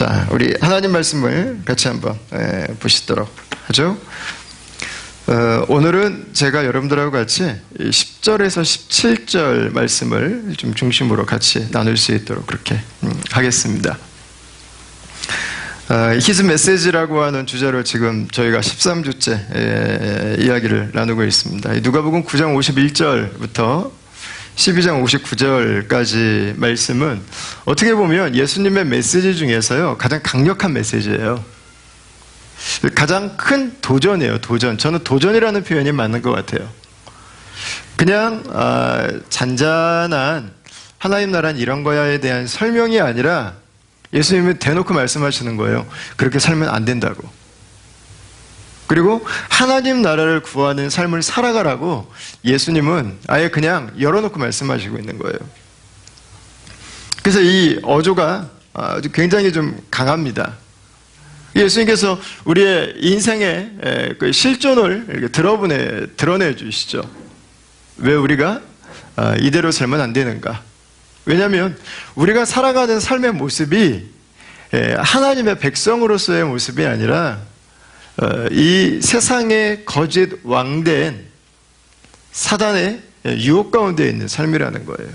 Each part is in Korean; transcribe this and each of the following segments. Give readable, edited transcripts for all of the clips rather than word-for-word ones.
자, 우리 하나님 말씀을 같이 한번 보시도록 하죠. 오늘은 제가 여러분들하고 같이 10절에서 17절 말씀을 좀 중심으로 같이 나눌 수 있도록 그렇게 하겠습니다. 히즈 메시지라고 하는 주제로 지금 저희가 13주째 이야기를 나누고 있습니다. 누가복음 9장 51절부터 12장 59절까지 말씀은 어떻게 보면 예수님의 메시지 중에서요 가장 강력한 메시지예요. 가장 큰 도전이에요. 도전. 저는 도전이라는 표현이 맞는 것 같아요. 그냥 잔잔한 하나님 나라는 이런 거야에 대한 설명이 아니라 예수님은 대놓고 말씀하시는 거예요. 그렇게 살면 안 된다고. 그리고 하나님 나라를 구하는 삶을 살아가라고 예수님은 아예 그냥 열어놓고 말씀하시고 있는 거예요. 그래서 이 어조가 아주 굉장히 좀 강합니다. 예수님께서 우리의 인생의 그 실존을 이렇게 드러내 주시죠. 왜 우리가 이대로 살면 안 되는가? 왜냐하면 우리가 살아가는 삶의 모습이 하나님의 백성으로서의 모습이 아니라 이 세상의 거짓 왕된 사단의 유혹 가운데 있는 삶이라는 거예요.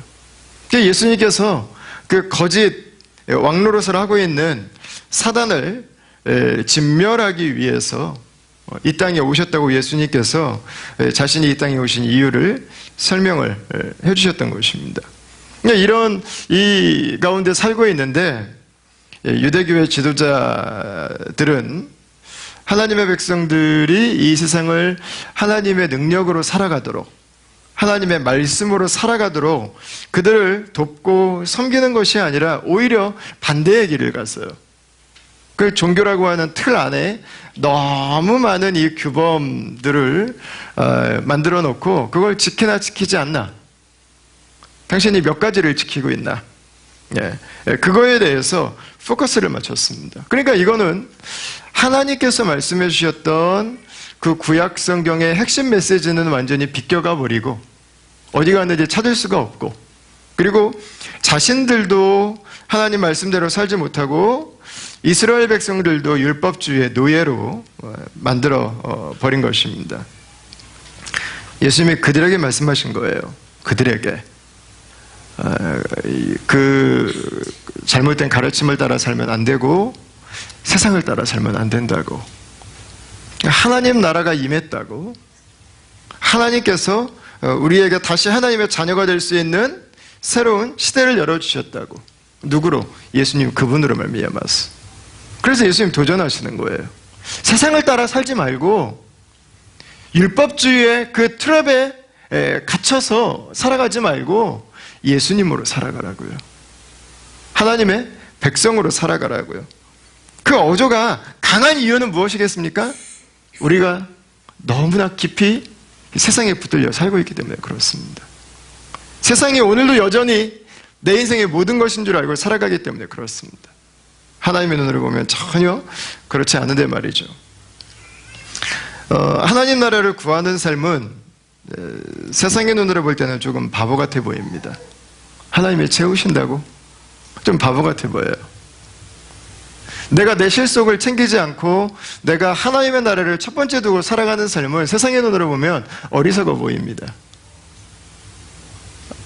예수님께서 그 거짓 왕노릇을 하고 있는 사단을 진멸하기 위해서 이 땅에 오셨다고 예수님께서 자신이 이 땅에 오신 이유를 설명을 해주셨던 것입니다. 이런 이 가운데 살고 있는데 유대교회 지도자들은 하나님의 백성들이 이 세상을 하나님의 능력으로 살아가도록 하나님의 말씀으로 살아가도록 그들을 돕고 섬기는 것이 아니라 오히려 반대의 길을 갔어요. 그 종교라고 하는 틀 안에 너무 많은 이 규범들을 만들어 놓고 그걸 지키나 지키지 않나? 당신이 몇 가지를 지키고 있나? 그거에 대해서 포커스를 맞췄습니다. 그러니까 이거는 하나님께서 말씀해 주셨던 그 구약 성경의 핵심 메시지는 완전히 비껴가 버리고 어디 갔는지 찾을 수가 없고 그리고 자신들도 하나님 말씀대로 살지 못하고 이스라엘 백성들도 율법주의의 노예로 만들어 버린 것입니다. 예수님이 그들에게 말씀하신 거예요. 그들에게 그 잘못된 가르침을 따라 살면 안 되고 세상을 따라 살면 안 된다고. 하나님 나라가 임했다고. 하나님께서 우리에게 다시 하나님의 자녀가 될 수 있는 새로운 시대를 열어주셨다고. 누구로? 예수님 그분으로 말미암아서. 그래서 예수님 도전하시는 거예요. 세상을 따라 살지 말고 율법주의의 그 트랩에 갇혀서 살아가지 말고 예수님으로 살아가라고요. 하나님의 백성으로 살아가라고요. 그 어조가 강한 이유는 무엇이겠습니까? 우리가 너무나 깊이 세상에 붙들려 살고 있기 때문에 그렇습니다. 세상이 오늘도 여전히 내 인생의 모든 것인 줄 알고 살아가기 때문에 그렇습니다. 하나님의 눈으로 보면 전혀 그렇지 않은데 말이죠. 하나님 나라를 구하는 삶은 세상의 눈으로 볼 때는 조금 바보 같아 보입니다. 하나님이 채우신다고? 좀 바보 같아 보여요. 내가 내 실속을 챙기지 않고 내가 하나님의 나라를 첫 번째 두고 살아가는 삶을 세상의 눈으로 보면 어리석어 보입니다.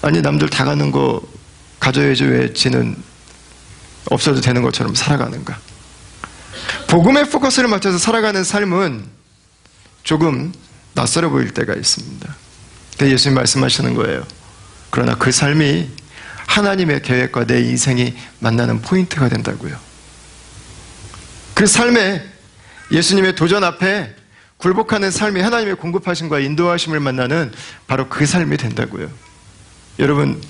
아니 남들 다 가는 거 가져야지 왜 지는 없어도 되는 것처럼 살아가는가? 복음의 포커스를 맞춰서 살아가는 삶은 조금 낯설어 보일 때가 있습니다. 예수님 말씀하시는 거예요. 그러나 그 삶이 하나님의 계획과 내 인생이 만나는 포인트가 된다고요. 그 삶에 예수님의 도전 앞에 굴복하는 삶이 하나님의 공급하심과 인도하심을 만나는 바로 그 삶이 된다고요. 여러분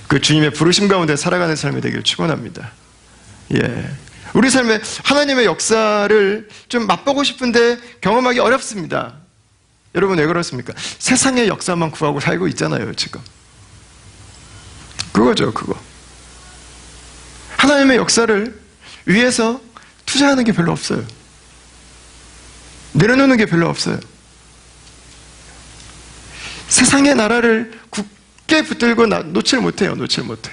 그 주님의 부르심 가운데 살아가는 삶이 되길 축원합니다. 우리 삶에 하나님의 역사를 좀 맛보고 싶은데 경험하기 어렵습니다. 여러분 왜 그렇습니까? 세상의 역사만 구하고 살고 있잖아요 지금. 그거죠 그거. 하나님의 역사를 위해서 투자하는 게 별로 없어요. 내려놓는 게 별로 없어요. 세상의 나라를 굳게 붙들고 놓질 못해요. 놓질 못해.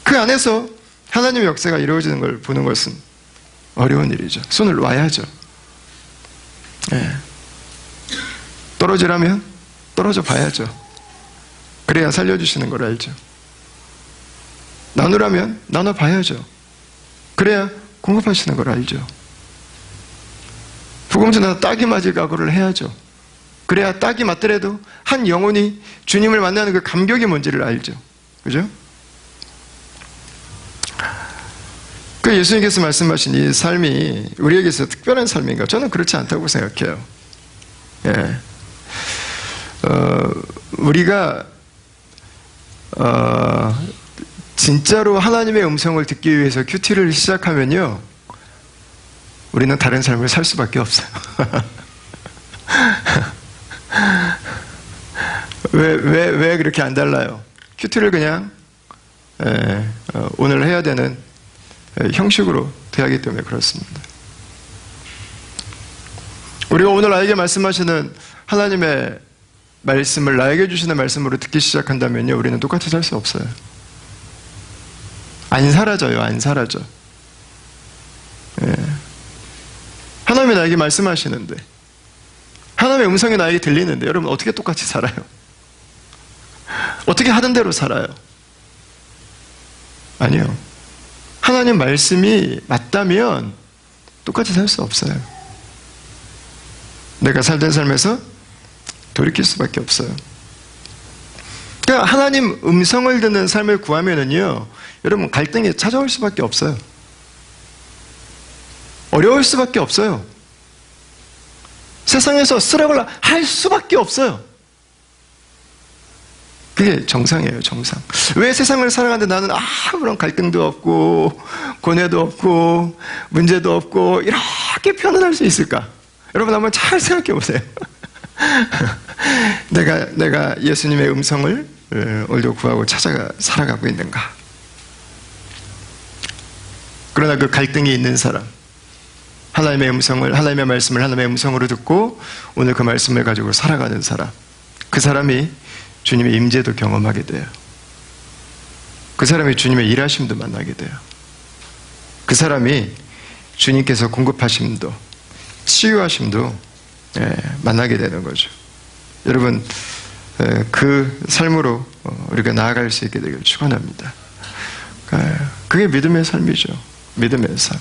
그 안에서 하나님의 역사가 이루어지는 걸 보는 것은 어려운 일이죠. 손을 놔야죠. 예. 떨어지라면 떨어져 봐야죠. 그래야 살려주시는 걸 알죠. 나누라면 나눠봐야죠. 그래야 공급하시는 걸 알죠. 복음 전하다 딱이 맞을 각오를 해야죠. 그래야 딱이 맞더라도 한 영혼이 주님을 만나는 그 감격이 뭔지를 알죠. 그죠? 그 예수님께서 말씀하신 이 삶이 우리에게 있어서 특별한 삶인가? 저는 그렇지 않다고 생각해요. 예. 우리가 진짜로 하나님의 음성을 듣기 위해서 큐티를 시작하면요, 우리는 다른 삶을 살 수밖에 없어요. 왜 그렇게 안 달라요? 큐티를 그냥 오늘 해야 되는 형식으로 돼야하기 때문에 그렇습니다. 우리가 오늘 나에게 말씀하시는 하나님의 말씀을 나에게 주시는 말씀으로 듣기 시작한다면요, 우리는 똑같이 살 수 없어요. 안 사라져요. 안 사라져. 예. 하나님이 나에게 말씀하시는데, 하나님의 음성이 나에게 들리는데, 여러분 어떻게 똑같이 살아요? 어떻게 하던 대로 살아요? 아니요. 하나님 말씀이 맞다면 똑같이 살 수 없어요. 내가 살던 삶에서 돌이킬 수밖에 없어요. 그러니까 하나님 음성을 듣는 삶을 구하면은요, 여러분 갈등이 찾아올 수밖에 없어요. 어려울 수밖에 없어요. 세상에서 쓰라고 할 수밖에 없어요. 그게 정상이에요, 정상. 왜 세상을 살아가는데 나는 아무런 갈등도 없고 고뇌도 없고 문제도 없고 이렇게 편안할 수 있을까? 여러분 한번 잘 생각해 보세요. 내가 예수님의 음성을 오늘도 구하고 찾아가 살아가고 있는가? 그러나 그 갈등이 있는 사람, 하나님의 음성을, 하나님의 말씀을 하나님의 음성으로 듣고 오늘 그 말씀을 가지고 살아가는 사람, 그 사람이 주님의 임재도 경험하게 돼요. 그 사람이 주님의 일하심도 만나게 돼요. 그 사람이 주님께서 공급하심도 치유하심도 만나게 되는 거죠. 여러분, 그 삶으로 우리가 나아갈 수 있게 되길 축원합니다. 그게 믿음의 삶이죠. 믿음의 삶.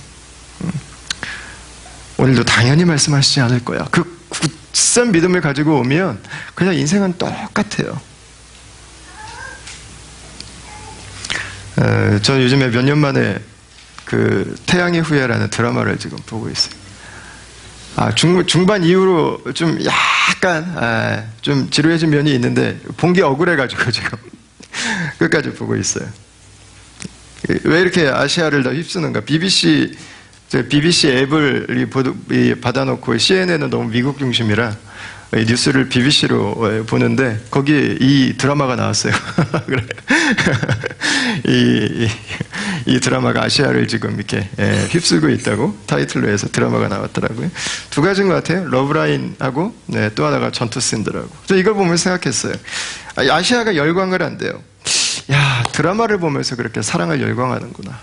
오늘도 당연히 말씀하시지 않을 거야. 그 굳센 믿음을 가지고 오면 그냥 인생은 똑같아요. 저는 요즘에 몇 년 만에 그 태양의 후예라는 드라마를 지금 보고 있어요. 중반 이후로 좀 약간 좀 지루해진 면이 있는데 본 게 억울해가지고 지금 끝까지 보고 있어요. 왜 이렇게 아시아를 다 휩쓰는가? BBC 앱을 받아놓고 CNN은 너무 미국 중심이라 뉴스를 BBC로 보는데 거기에 이 드라마가 나왔어요. 이 드라마가 아시아를 지금 이렇게 휩쓸고 있다고 타이틀로 해서 드라마가 나왔더라고요. 두 가지인 것 같아요. 러브라인하고 또 하나가 전투씬더라고. 저 이걸 보면서 생각했어요. 아시아가 열광을 한대요. 야, 드라마를 보면서 그렇게 사랑을 열광하는구나.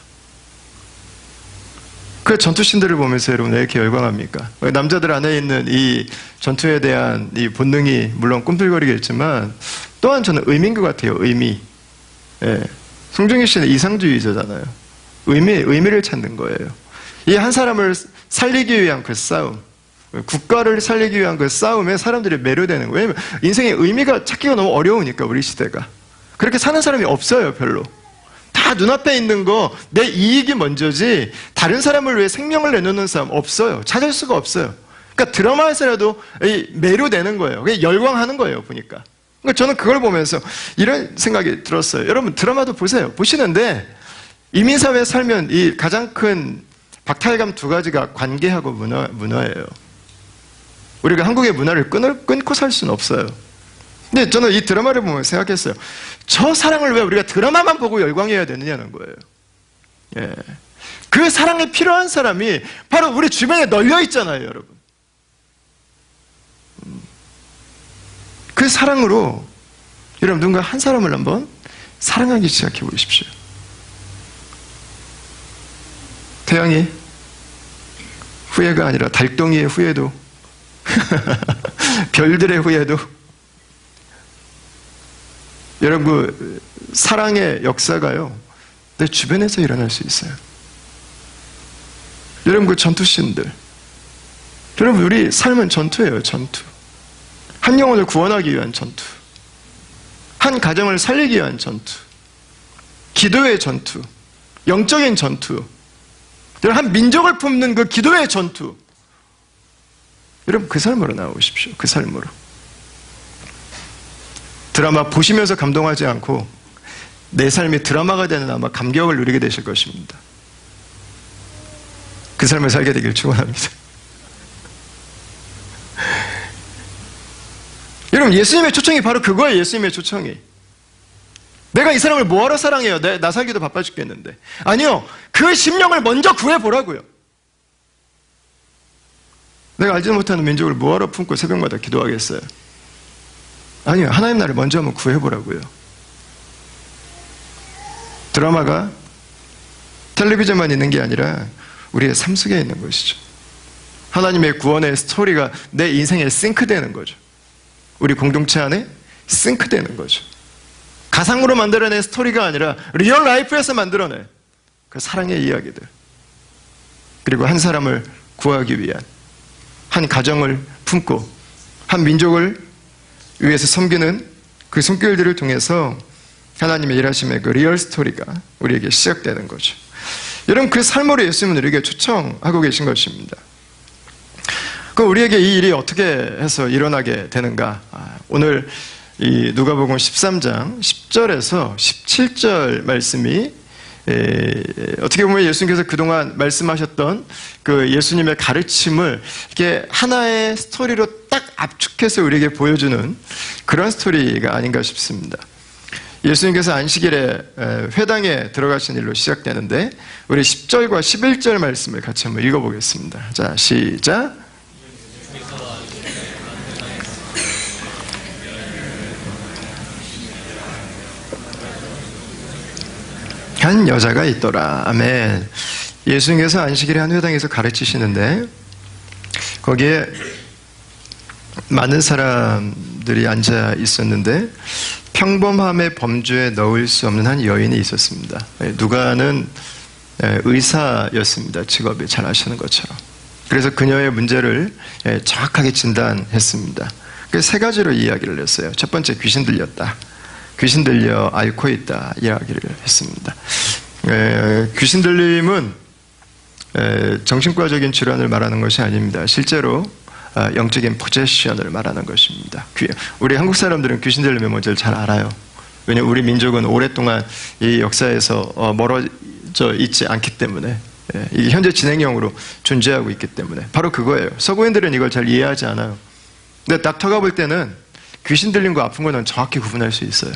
그 전투씬들을 보면서 여러분 왜 이렇게 열광합니까? 남자들 안에 있는 이 전투에 대한 이 본능이 물론 꿈틀거리겠지만 또한 저는 의미인 것 같아요. 의미. 송중기 씨는 이상주의자잖아요. 의미를 찾는 거예요. 이 한 사람을 살리기 위한 그 싸움, 국가를 살리기 위한 그 싸움에 사람들이 매료되는 거예요. 왜냐면 인생의 의미가 찾기가 너무 어려우니까 우리 시대가. 그렇게 사는 사람이 없어요, 별로. 다 눈앞에 있는 거, 내 이익이 먼저지 다른 사람을 위해 생명을 내놓는 사람 없어요. 찾을 수가 없어요. 그러니까 드라마에서라도 매료되는 거예요. 열광하는 거예요, 보니까. 그러니까 저는 그걸 보면서 이런 생각이 들었어요. 여러분 드라마도 보세요. 보시는데 이민사회에 살면 이 가장 큰 박탈감 두 가지가 관계하고 문화예요. 우리가 한국의 문화를 끊고 살 수는 없어요. 근데 저는 이 드라마를 보면서 생각했어요. 저 사랑을 왜 우리가 드라마만 보고 열광해야 되느냐는 거예요. 그 사랑이 필요한 사람이 바로 우리 주변에 널려 있잖아요, 여러분. 그 사랑으로 여러분 누군가 한 사람을 한번 사랑하기 시작해 보십시오. 태양이 후예가 아니라 달덩이의 후예도 별들의 후예도 여러분 그 사랑의 역사가요 내 주변에서 일어날 수 있어요. 여러분 그 전투씬들 여러분 우리 삶은 전투예요. 전투. 한 영혼을 구원하기 위한 전투, 한 가정을 살리기 위한 전투, 기도의 전투, 영적인 전투, 한 민족을 품는 그 기도의 전투. 여러분 그 삶으로 나오십시오. 그 삶으로. 드라마 보시면서 감동하지 않고 내 삶이 드라마가 되는 아마 감격을 누리게 되실 것입니다. 그 삶을 살게 되길 축원합니다. 여러분 예수님의 초청이 바로 그거예요. 예수님의 초청이. 내가 이 사람을 뭐하러 사랑해요? 나 살기도 바빠 죽겠는데. 아니요. 그 심령을 먼저 구해보라고요. 내가 알지도 못하는 민족을 뭐하러 품고 새벽마다 기도하겠어요? 아니요. 하나님 나를 먼저 한번 구해보라고요. 드라마가 텔레비전만 있는 게 아니라 우리의 삶 속에 있는 것이죠. 하나님의 구원의 스토리가 내 인생에 싱크되는 거죠. 우리 공동체 안에 싱크되는 거죠. 가상으로 만들어낸 스토리가 아니라 리얼 라이프에서 만들어낸 그 사랑의 이야기들, 그리고 한 사람을 구하기 위한, 한 가정을 품고 한 민족을 위해서 섬기는 그 손길들을 통해서 하나님의 일하심의 그 리얼 스토리가 우리에게 시작되는 거죠. 여러분 그 삶으로 예수님은 우리에게 초청하고 계신 것입니다. 그럼 우리에게 이 일이 어떻게 해서 일어나게 되는가? 오늘 이 누가복음 13장 10절에서 17절 말씀이 어떻게 보면 예수님께서 그동안 말씀하셨던 그 예수님의 가르침을 이렇게 하나의 스토리로 딱 압축해서 우리에게 보여주는 그런 스토리가 아닌가 싶습니다. 예수님께서 안식일에 회당에 들어가신 일로 시작되는데 우리 10절과 11절 말씀을 같이 한번 읽어보겠습니다. 자, 시작. 한 여자가 있더라. 아멘. 예수님께서 안식일에 한 회당에서 가르치시는데 거기에 많은 사람들이 앉아 있었는데 평범함의 범주에 넣을 수 없는 한 여인이 있었습니다. 누가는 의사였습니다. 직업이 잘 아시는 것처럼. 그래서 그녀의 문제를 정확하게 진단했습니다. 그래서 세 가지로 이야기를 했어요. 첫 번째, 귀신 들렸다. 귀신 들려 앓고 있다 이야기를 했습니다. 귀신 들림은 정신과적인 질환을 말하는 것이 아닙니다. 실제로 영적인 포제션을 말하는 것입니다. 우리 한국 사람들은 귀신 들림의 뭔지를 잘 알아요. 왜냐하면 우리 민족은 오랫동안 이 역사에서 멀어져 있지 않기 때문에, 이게 현재 진행형으로 존재하고 있기 때문에 바로 그거예요. 서구인들은 이걸 잘 이해하지 않아요. 근데 닥터가 볼 때는 귀신 들린 거 아픈 거는 정확히 구분할 수 있어요.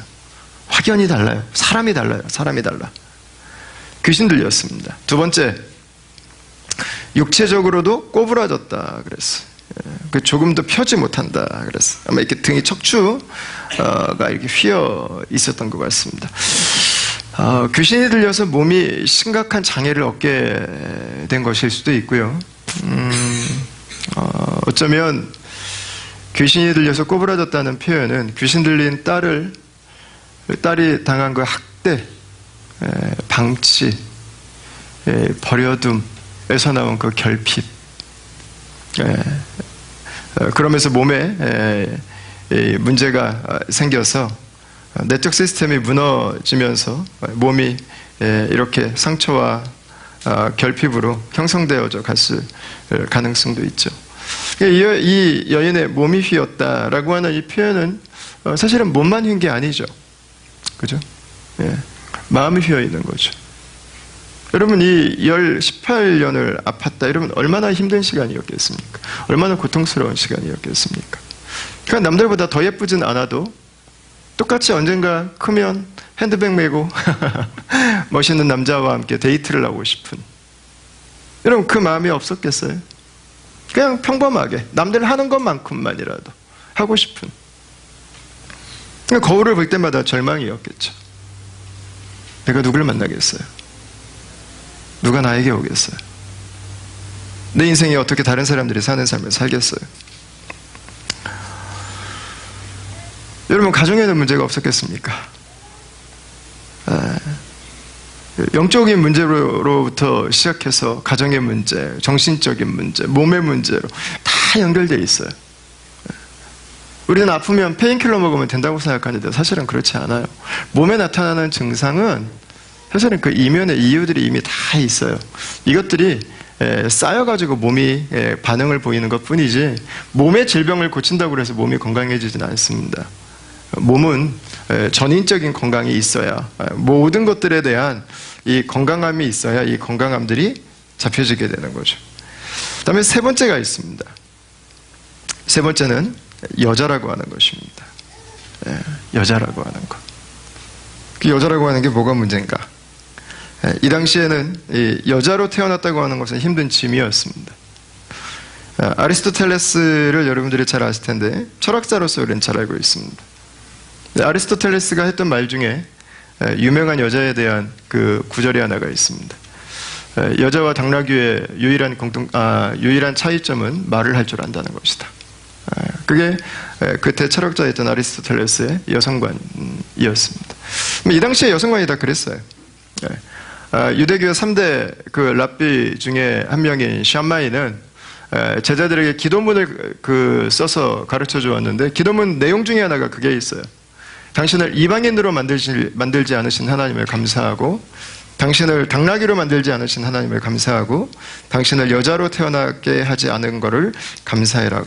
확연히 달라요. 사람이 달라요. 사람이 달라. 귀신 들렸습니다. 두 번째, 육체적으로도 꼬부라졌다 그랬어요. 그 조금도 펴지 못한다 그랬어요. 아마 이렇게 등이 척추가 이렇게 휘어 있었던 것 같습니다. 귀신이 들려서 몸이 심각한 장애를 얻게 된 것일 수도 있고요. 어쩌면 귀신이 들려서 꼬부라졌다는 표현은 귀신 들린 딸이 당한 그 학대, 방치, 버려둠에서 나온 그 결핍, 그러면서 몸에 문제가 생겨서 내적 시스템이 무너지면서 몸이 이렇게 상처와 결핍으로 형성되어져 갔을 가능성도 있죠. 이 여인의 몸이 휘었다라고 하는 이 표현은 사실은 몸만 휜 게 아니죠. 그죠? 마음이 휘어 있는 거죠. 여러분, 이 18년을 아팠다. 여러분, 얼마나 힘든 시간이었겠습니까? 얼마나 고통스러운 시간이었겠습니까? 그러니까 남들보다 더 예쁘진 않아도 똑같이 언젠가 크면 핸드백 메고 멋있는 남자와 함께 데이트를 하고 싶은, 여러분, 그 마음이 없었겠어요? 그냥 평범하게 남들 하는 것만큼만이라도 하고 싶은, 거울을 볼 때마다 절망이었겠죠. 내가 누굴 만나겠어요? 누가 나에게 오겠어요? 내 인생에 어떻게 다른 사람들이 사는 삶을 살겠어요? 여러분, 가정에는 문제가 없었겠습니까? 영적인 문제로부터 시작해서 가정의 문제, 정신적인 문제, 몸의 문제로 다 연결되어 있어요. 우리는 아프면 페인킬러 먹으면 된다고 생각하는데 사실은 그렇지 않아요. 몸에 나타나는 증상은 사실은 그 이면에 이유들이 이미 다 있어요. 이것들이 쌓여가지고 몸이 반응을 보이는 것 뿐이지 몸의 질병을 고친다고 해서 몸이 건강해지지는 않습니다. 몸은 전인적인 건강이 있어야, 모든 것들에 대한 이 건강함이 있어야 이 건강함들이 잡혀지게 되는 거죠. 그 다음에 세 번째가 있습니다. 세 번째는 여자라고 하는 것입니다. 여자라고 하는 것. 그 여자라고 하는 게 뭐가 문제인가? 이 당시에는 이 여자로 태어났다고 하는 것은 힘든 짐이었습니다. 아리스토텔레스를 여러분들이 잘 아실 텐데 철학자로서 우리는 잘 알고 있습니다. 아리스토텔레스가 했던 말 중에 유명한 여자에 대한 그 구절이 하나가 있습니다. 여자와 당나귀의 유일한 차이점은 말을 할 줄 안다는 것이다. 그게 그때 철학자였던 아리스토텔레스의 여성관이었습니다. 이 당시에 여성관이 다 그랬어요. 유대교 3대 그 랍비 중에 한 명인 샴마이는 제자들에게 기도문을 써서 가르쳐 주었는데 기도문 내용 중에 하나가 그게 있어요. 당신을 이방인으로 만들지 않으신 하나님을 감사하고, 당신을 당나귀로 만들지 않으신 하나님을 감사하고, 당신을 여자로 태어나게 하지 않은 것을 감사하라고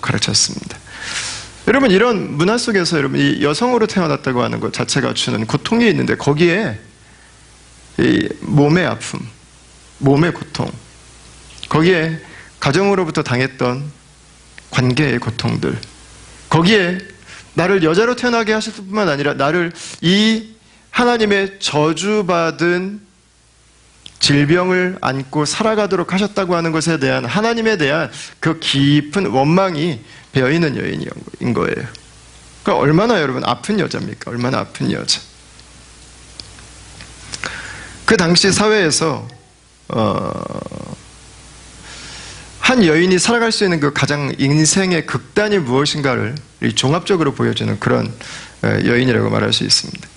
가르쳤습니다. 여러분, 이런 문화 속에서 여러분 이 여성으로 태어났다고 하는 것 자체가 주는 고통이 있는데 거기에 이 몸의 아픔, 몸의 고통, 거기에 가정으로부터 당했던 관계의 고통들, 거기에 나를 여자로 태어나게 하셨을 뿐만 아니라 나를 이 하나님의 저주받은 질병을 안고 살아가도록 하셨다고 하는 것에 대한 하나님에 대한 그 깊은 원망이 배어있는 여인인 거예요. 그러니까 얼마나 여러분 아픈 여자입니까? 얼마나 아픈 여자. 그 당시 사회에서 한 여인이 살아갈 수 있는 그 가장 인생의 극단이 무엇인가를 종합적으로 보여주는 그런 여인이라고 말할 수 있습니다.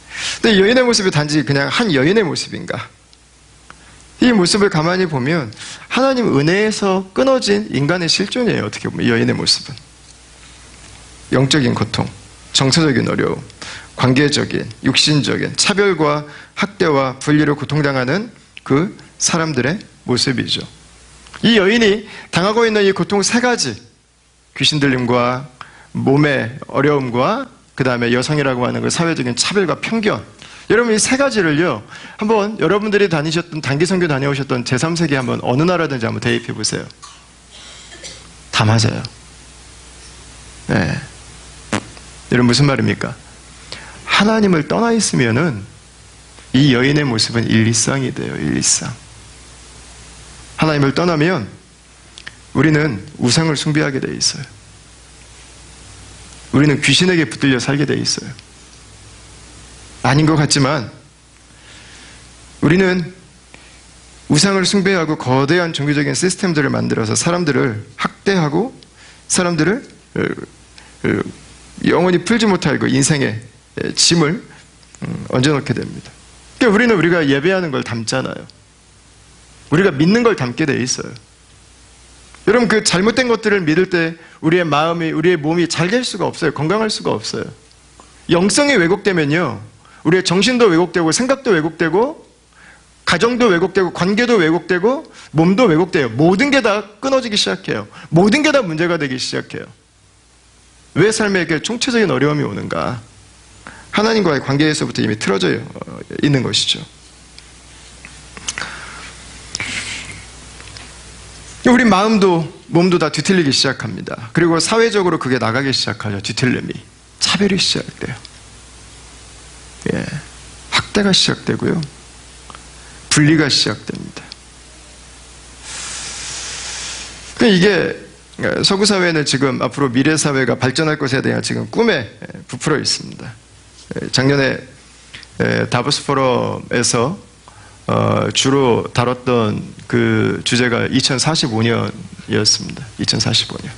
근데 여인의 모습이 단지 그냥 한 여인의 모습인가? 이 모습을 가만히 보면 하나님 은혜에서 끊어진 인간의 실존이에요. 어떻게 보면 여인의 모습은 영적인 고통, 정서적인 어려움, 관계적인, 육신적인 차별과 학대와 분리로 고통당하는 그 사람들의 모습이죠. 이 여인이 당하고 있는 이 고통 세 가지, 귀신 들림과 몸의 어려움과 그 다음에 여성이라고 하는 그 사회적인 차별과 편견, 여러분 이 세 가지를요 한번 여러분들이 다니셨던 단기 선교 다녀오셨던 제3세기 한번 어느 나라든지 한번 대입해 보세요. 다 맞아요. 네. 여러분 무슨 말입니까? 하나님을 떠나 있으면은 이 여인의 모습은 일리쌍이 돼요. 일리쌍. 하나님을 떠나면 우리는 우상을 숭배하게 돼 있어요. 우리는 귀신에게 붙들려 살게 돼 있어요. 아닌 것 같지만 우리는 우상을 숭배하고 거대한 종교적인 시스템들을 만들어서 사람들을 학대하고 사람들을 영원히 풀지 못할 그 인생의 짐을 얹어놓게 됩니다. 그러니까 우리는 우리가 예배하는 걸 담잖아요. 우리가 믿는 걸 담게 돼 있어요. 여러분 그 잘못된 것들을 믿을 때 우리의 마음이, 우리의 몸이 잘 될 수가 없어요. 건강할 수가 없어요. 영성이 왜곡되면요 우리의 정신도 왜곡되고 생각도 왜곡되고 가정도 왜곡되고 관계도 왜곡되고 몸도 왜곡돼요. 모든 게 다 끊어지기 시작해요. 모든 게 다 문제가 되기 시작해요. 왜 삶에게 총체적인 어려움이 오는가? 하나님과의 관계에서부터 이미 틀어져 있는 것이죠. 우리 마음도 몸도 다 뒤틀리기 시작합니다. 그리고 사회적으로 그게 나가기 시작하죠. 뒤틀림이. 차별이 시작돼요. 예, 학대가 시작되고요. 분리가 시작됩니다. 이게 서구 사회는 지금 앞으로 미래 사회가 발전할 것에 대한 지금 꿈에 부풀어 있습니다. 작년에 다보스 포럼에서 주로 다뤘던 그 주제가 2045년이었습니다. 2045년.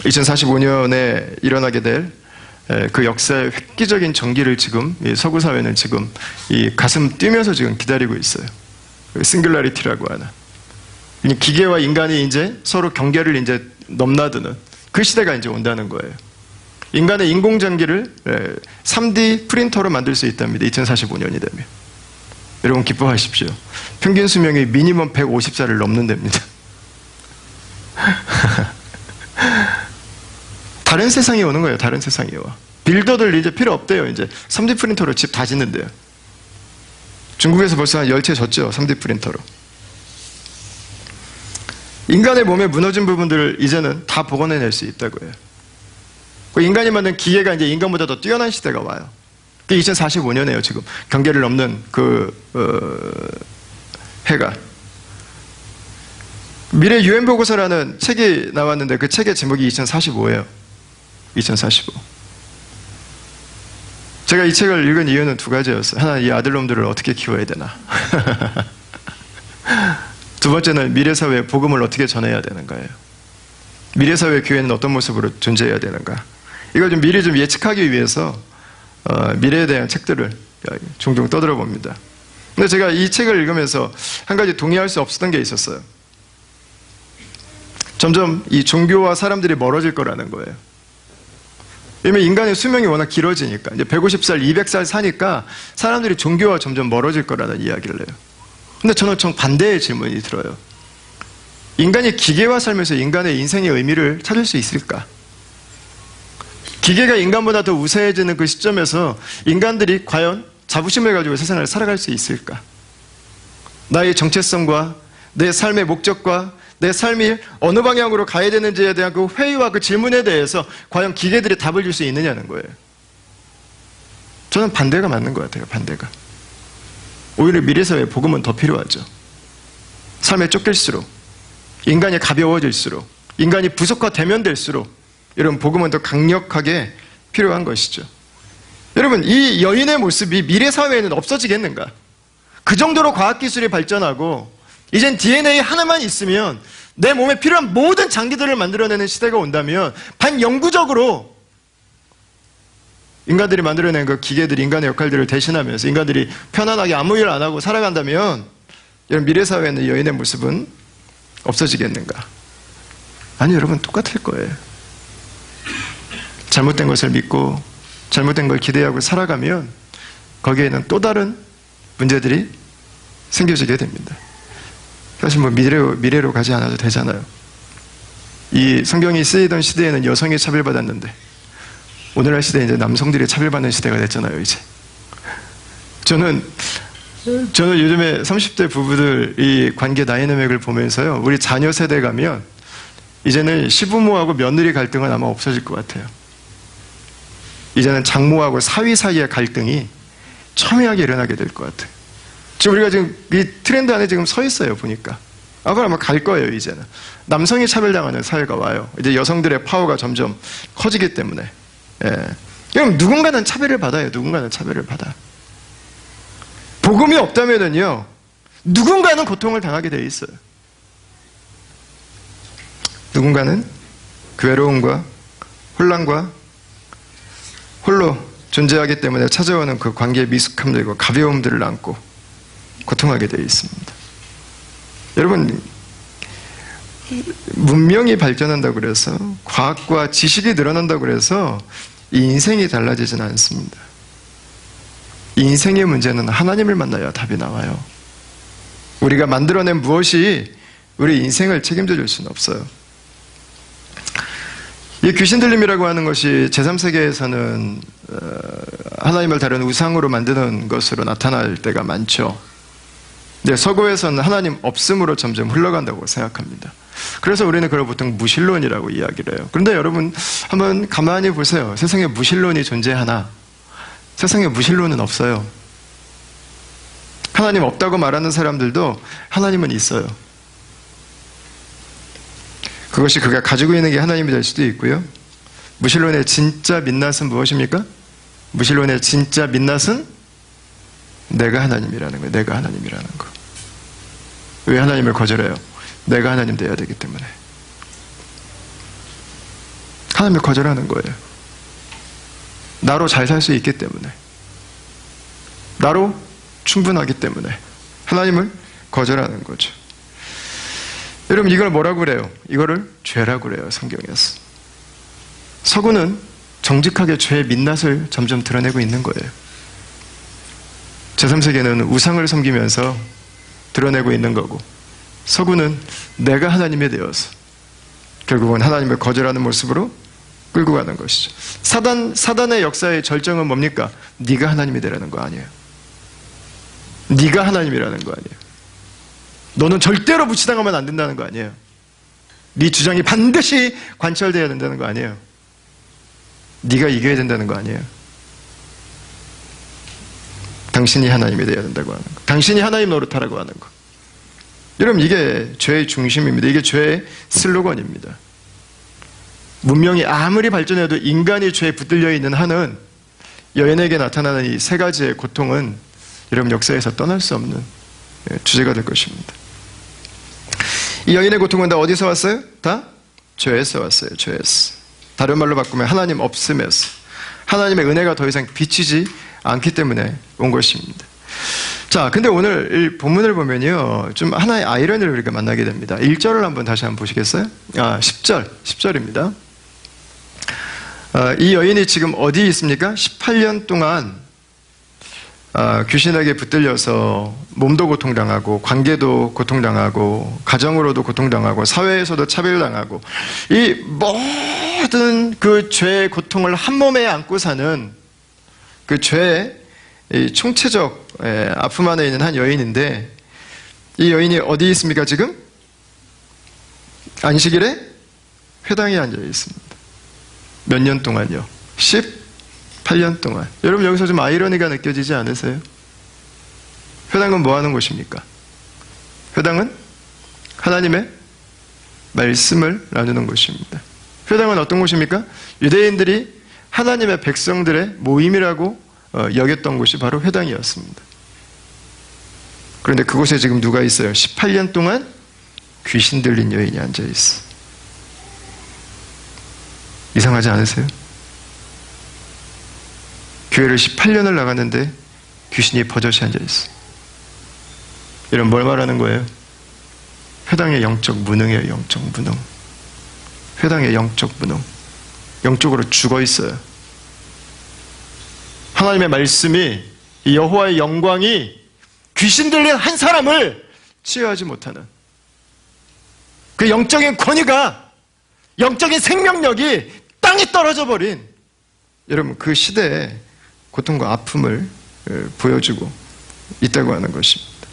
2045년에 일어나게 될 그 역사의 획기적인 전기를 지금 서구 사회는 지금 이 가슴 뛰면서 지금 기다리고 있어요. 싱귤라리티라고 하는. 기계와 인간이 이제 서로 경계를 이제 넘나드는 그 시대가 이제 온다는 거예요. 인간의 인공전기를 3D 프린터로 만들 수 있답니다. 2045년이 되면. 여러분 기뻐하십시오. 평균 수명이 미니멈 150살을 넘는답니다. 다른 세상이 오는 거예요. 다른 세상이 와. 빌더들 이제 필요 없대요. 이제 3D 프린터로 집 다 짓는데요. 중국에서 벌써 한 10채 졌죠. 3D 프린터로. 인간의 몸에 무너진 부분들을 이제는 다 복원해낼 수 있다고 해요. 인간이 만든 기계가 이제 인간보다 더 뛰어난 시대가 와요. 그게 2045년이에요, 지금. 경계를 넘는 해가. 미래 유엔 보고서라는 책이 나왔는데 그 책의 제목이 2045예요. 2045. 제가 이 책을 읽은 이유는 두 가지였어요. 하나, 이 아들놈들을 어떻게 키워야 되나. 두 번째는 미래사회에 복음을 어떻게 전해야 되는가예요. 미래사회 교회는 어떤 모습으로 존재해야 되는가. 이걸 좀 미리 좀 예측하기 위해서 미래에 대한 책들을 종종 떠들어 봅니다. 근데 제가 이 책을 읽으면서 한 가지 동의할 수 없었던 게 있었어요. 점점 이 종교와 사람들이 멀어질 거라는 거예요. 왜냐면 인간의 수명이 워낙 길어지니까 이제 150살, 200살 사니까 사람들이 종교와 점점 멀어질 거라는 이야기를 해요. 근데 저는 정반대의 질문이 들어요. 인간이 기계와 살면서 인간의 인생의 의미를 찾을 수 있을까? 기계가 인간보다 더 우세해지는 그 시점에서 인간들이 과연 자부심을 가지고 세상을 살아갈 수 있을까? 나의 정체성과 내 삶의 목적과 내 삶이 어느 방향으로 가야 되는지에 대한 그 회의와 그 질문에 대해서 과연 기계들이 답을 줄 수 있느냐는 거예요. 저는 반대가 맞는 것 같아요. 반대가. 오히려 미래사회에 복음은 더 필요하죠. 삶에 쫓길수록, 인간이 가벼워질수록, 인간이 부속화되면 될수록 여러분 복음은 더 강력하게 필요한 것이죠. 여러분 이 여인의 모습이 미래사회에는 없어지겠는가? 그 정도로 과학기술이 발전하고 이젠 DNA 하나만 있으면 내 몸에 필요한 모든 장기들을 만들어내는 시대가 온다면 반영구적으로 인간들이 만들어낸 그 기계들이 인간의 역할들을 대신하면서 인간들이 편안하게 아무 일 안 하고 살아간다면 여러분 미래사회에는 여인의 모습은 없어지겠는가? 아니 여러분 똑같을 거예요. 잘못된 것을 믿고 잘못된 걸 기대하고 살아가면 거기에는 또 다른 문제들이 생겨지게 됩니다. 사실 뭐 미래로 가지 않아도 되잖아요. 이 성경이 쓰이던 시대에는 여성이 차별받았는데 오늘날 시대에 이제 남성들이 차별받는 시대가 됐잖아요, 이제. 저는 요즘에 30대 부부들 이 관계 다이내믹을 보면서요, 우리 자녀 세대 가면 이제는 시부모하고 며느리 갈등은 아마 없어질 것 같아요. 이제는 장모하고 사위 사이의 갈등이 첨예하게 일어나게 될 것 같아요. 지금 우리가 지금 이 트렌드 안에 지금 서 있어요, 보니까. 그럼 아마 갈 거예요, 이제는. 남성이 차별당하는 사회가 와요. 이제 여성들의 파워가 점점 커지기 때문에. 그럼 누군가는 차별을 받아요, 누군가는 차별을 받아. 복음이 없다면은요, 누군가는 고통을 당하게 돼 있어요. 누군가는 그 외로움과 혼란과 홀로 존재하기 때문에 찾아오는 그 관계의 미숙함들과 가벼움들을 안고 고통하게 되어 있습니다. 여러분, 문명이 발전한다고 그래서 과학과 지식이 늘어난다고 그래서 이 인생이 달라지지는 않습니다. 이 인생의 문제는 하나님을 만나야 답이 나와요. 우리가 만들어낸 무엇이 우리 인생을 책임져 줄 수는 없어요. 이 귀신 들림이라고 하는 것이 제3세계에서는 하나님을 다른 우상으로 만드는 것으로 나타날 때가 많죠. 근데 서구에서는 하나님 없음으로 점점 흘러간다고 생각합니다. 그래서 우리는 그걸 보통 무신론이라고 이야기를 해요. 그런데 여러분 한번 가만히 보세요. 세상에 무신론이 존재하나? 세상에 무신론은 없어요. 하나님 없다고 말하는 사람들도 하나님은 있어요. 그것이 그가 가지고 있는 게 하나님이 될 수도 있고요. 무신론의 진짜 민낯은 무엇입니까? 무신론의 진짜 민낯은 내가 하나님이라는 거예요. 내가 하나님이라는 거. 왜 하나님을 거절해요? 내가 하나님 돼야 되기 때문에. 하나님을 거절하는 거예요. 나로 잘 살 수 있기 때문에. 나로 충분하기 때문에. 하나님을 거절하는 거죠. 여러분, 이걸 뭐라고 그래요? 이거를 죄라고 그래요, 성경에서. 서구는 정직하게 죄의 민낯을 점점 드러내고 있는 거예요. 제3세계는 우상을 섬기면서 드러내고 있는 거고, 서구는 내가 하나님이 되어서 결국은 하나님을 거절하는 모습으로 끌고 가는 것이죠. 사단의 역사의 절정은 뭡니까? 네가 하나님이 되라는 거 아니에요. 네가 하나님이라는 거 아니에요. 너는 절대로 무시당하면 안 된다는 거 아니에요. 네 주장이 반드시 관철돼야 된다는 거 아니에요. 네가 이겨야 된다는 거 아니에요. 당신이 하나님이 되어야 된다고 하는 거. 당신이 하나님 노릇하라고 하는 거. 여러분, 이게 죄의 중심입니다. 이게 죄의 슬로건입니다. 문명이 아무리 발전해도 인간이 죄에 붙들려 있는 한은 여인에게 나타나는 이 세 가지의 고통은 여러분 역사에서 떠날 수 없는 주제가 될 것입니다. 이 여인의 고통은 다 어디서 왔어요? 다 죄에서 왔어요. 죄에서. 다른 말로 바꾸면 하나님 없음에서. 하나님의 은혜가 더 이상 비치지 않기 때문에 온 것입니다. 자, 근데 오늘 이 본문을 보면요, 좀 하나의 아이러니를 우리가 만나게 됩니다. 1절을 한번 다시 한번 보시겠어요? 10절입니다. 이 여인이 지금 어디에 있습니까? 18년 동안 귀신에게 붙들려서 몸도 고통당하고 관계도 고통당하고 가정으로도 고통당하고 사회에서도 차별당하고 이 모든 그 죄의 고통을 한 몸에 안고 사는 그 죄의 총체적 아픔 안에 있는 한 여인인데, 이 여인이 어디 있습니까 지금? 안식일에 회당에 앉아 있습니다. 몇 년 동안요? 18년 동안. 여러분, 여기서 좀 아이러니가 느껴지지 않으세요? 회당은 뭐 하는 곳입니까? 회당은 하나님의 말씀을 나누는 곳입니다. 회당은 어떤 곳입니까? 유대인들이 하나님의 백성들의 모임이라고 여겼던 곳이 바로 회당이었습니다. 그런데 그곳에 지금 누가 있어요? 18년 동안 귀신 들린 여인이 앉아 있어. 이상하지 않으세요? 교회를 18년을 나갔는데 귀신이 버젓이 앉아 있어. 이런 뭘 말하는 거예요? 회당의 영적 무능이에요. 영적 무능. 회당의 영적 무능. 영적으로 죽어 있어요. 하나님의 말씀이, 이 여호와의 영광이 귀신 들린 한 사람을 치유하지 못하는 그 영적인 권위가, 영적인 생명력이 땅에 떨어져 버린, 여러분, 그 시대의 고통과 아픔을 보여주고 있다고 하는 것입니다.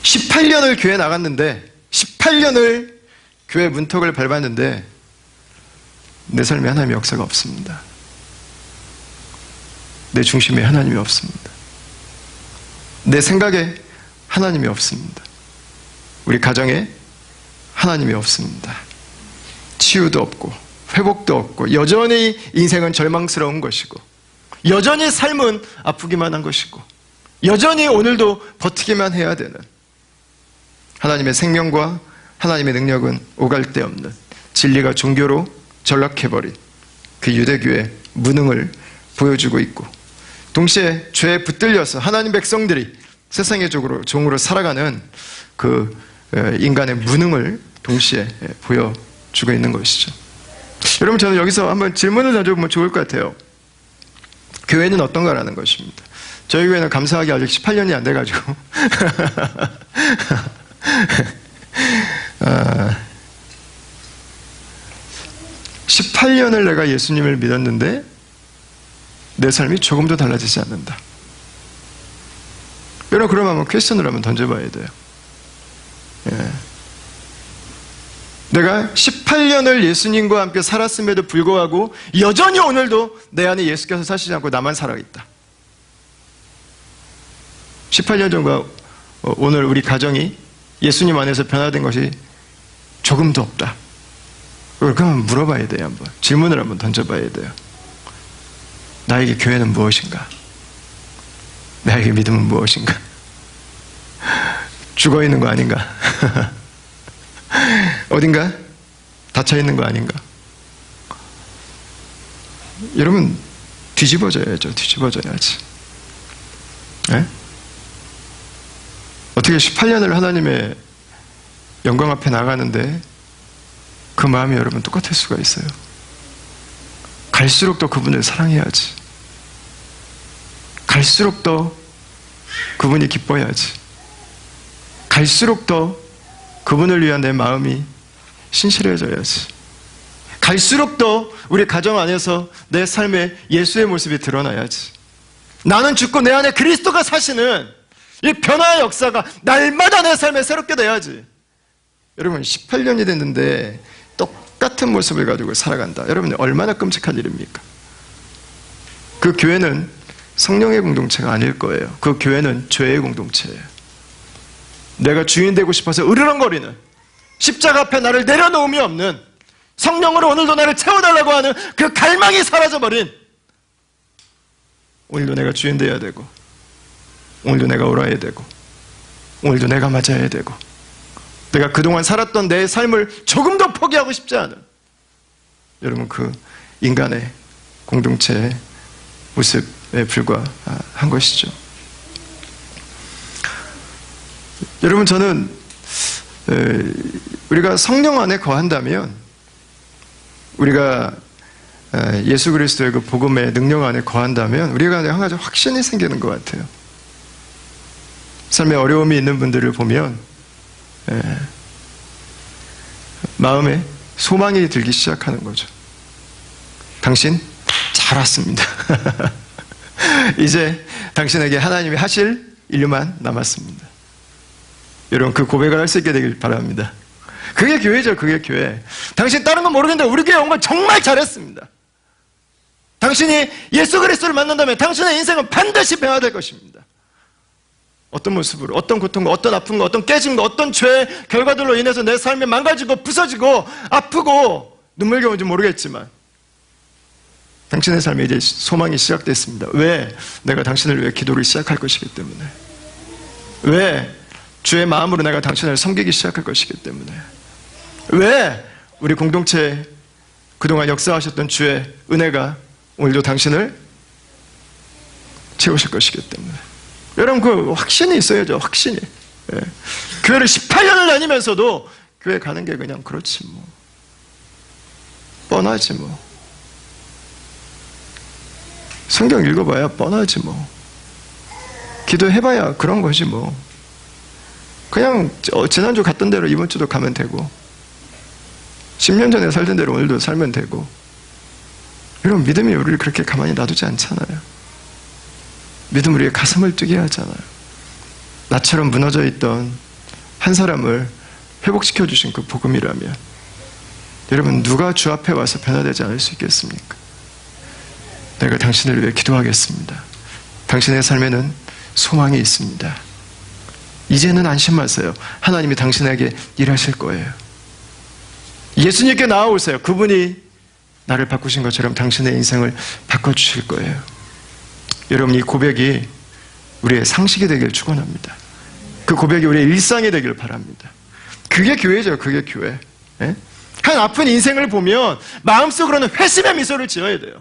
18년을 교회 나갔는데, 18년을 교회 문턱을 밟았는데 내 삶에 하나님의 역사가 없습니다. 내 중심에 하나님이 없습니다. 내 생각에 하나님이 없습니다. 우리 가정에 하나님이 없습니다. 치유도 없고 회복도 없고 여전히 인생은 절망스러운 것이고 여전히 삶은 아프기만 한 것이고 여전히 오늘도 버티기만 해야 되는, 하나님의 생명과 하나님의 능력은 오갈 데 없는, 진리가 종교로 전락해버린 그 유대교의 무능을 보여주고 있고, 동시에 죄에 붙들려서 하나님 백성들이 세상의 종으로 살아가는 그 인간의 무능을 동시에 보여주고 있는 것이죠. 여러분, 저는 여기서 한번 질문을 던져보면 좋을 것 같아요. 교회는 어떤가라는 것입니다. 저희 교회는 감사하게 아직 18년이 안 돼가지고 18년을 내가 예수님을 믿었는데 내 삶이 조금도 달라지지 않는다. 여러분, 그러면 한번 퀘스천을 한번 던져봐야 돼요. 내가 18년을 예수님과 함께 살았음에도 불구하고 여전히 오늘도 내 안에 예수께서 사시지 않고 나만 살아있다. 18년 전과 오늘 우리 가정이 예수님 안에서 변화된 것이 조금도 없다. 그걸 한번 물어봐야 돼요. 한번 질문을 한번 던져봐야 돼요. 나에게 교회는 무엇인가? 나에게 믿음은 무엇인가? 죽어 있는 거 아닌가? 어딘가 닫혀 있는 거 아닌가? 여러분, 뒤집어져야죠. 뒤집어져야지. 네? 어떻게 18년을 하나님의 영광 앞에 나가는데 그 마음이 여러분 똑같을 수가 있어요? 갈수록 더 그분을 사랑해야지. 갈수록 더 그분이 기뻐야지. 갈수록 더 그분을 위한 내 마음이 신실해져야지. 갈수록 더 우리 가정 안에서 내 삶에 예수의 모습이 드러나야지. 나는 죽고 내 안에 그리스도가 사시는 이 변화의 역사가 날마다 내 삶에 새롭게 돼야지. 여러분, 18년이 됐는데 똑같은 모습을 가지고 살아간다. 여러분, 얼마나 끔찍한 일입니까? 그 교회는 성령의 공동체가 아닐 거예요. 그 교회는 죄의 공동체예요. 내가 주인 되고 싶어서 으르렁거리는, 십자가 앞에 나를 내려놓음이 없는, 성령으로 오늘도 나를 채워달라고 하는 그 갈망이 사라져버린, 오늘도 내가 주인 되어야 되고, 오늘도 내가 옳아야 되고, 오늘도 내가 맞아야 되고, 내가 그동안 살았던 내 삶을 조금도 포기하고 싶지 않은, 여러분, 그 인간의 공동체의 모습에 불과한 것이죠. 여러분, 저는 우리가 성령 안에 거한다면, 우리가 예수 그리스도의 그 복음의 능력 안에 거한다면 우리가 한 가지 확신이 생기는 것 같아요. 삶에 어려움이 있는 분들을 보면 마음에 소망이 들기 시작하는 거죠. 당신 잘 왔습니다. 이제 당신에게 하나님이 하실 일만 남았습니다. 여러분, 그 고백을 할 수 있게 되길 바랍니다. 그게 교회죠. 그게 교회. 당신 다른 건 모르겠는데 우리 교회 온 건 정말 잘했습니다. 당신이 예수 그리스도를 만난다면 당신의 인생은 반드시 변화될 것입니다. 어떤 모습으로, 어떤 고통과 어떤 아픔과 어떤 깨짐과 어떤 죄의 결과들로 인해서 내 삶이 망가지고 부서지고 아프고 눈물겨운지 모르겠지만 당신의 삶에 이제 소망이 시작됐습니다. 왜? 내가 당신을 위해 기도를 시작할 것이기 때문에. 왜? 주의 마음으로 내가 당신을 섬기기 시작할 것이기 때문에. 왜? 우리 공동체에 그동안 역사하셨던 주의 은혜가 오늘도 당신을 채우실 것이기 때문에. 여러분, 그 확신이 있어야죠. 확신이. 예. 교회를 18년을 다니면서도 교회 가는 게 그냥 그렇지 뭐. 뻔하지 뭐. 성경 읽어봐야 뻔하지 뭐. 기도해봐야 그런 것이 뭐. 그냥 지난주 갔던 대로 이번 주도 가면 되고 10년 전에 살던 대로 오늘도 살면 되고. 여러분, 믿음이 우리를 그렇게 가만히 놔두지 않잖아요. 믿음 우리의 가슴을 뛰게 하잖아요. 나처럼 무너져 있던 한 사람을 회복시켜 주신 그 복음이라면 여러분, 누가 주 앞에 와서 변화되지 않을 수 있겠습니까? 내가 당신을 위해 기도하겠습니다. 당신의 삶에는 소망이 있습니다. 이제는 안심하세요. 하나님이 당신에게 일하실 거예요. 예수님께 나아오세요. 그분이 나를 바꾸신 것처럼 당신의 인생을 바꿔주실 거예요. 여러분, 이 고백이 우리의 상식이 되길 축원합니다. 그 고백이 우리의 일상이 되길 바랍니다. 그게 교회죠. 그게 교회. 예? 한 아픈 인생을 보면 마음속으로는 회심의 미소를 지어야 돼요.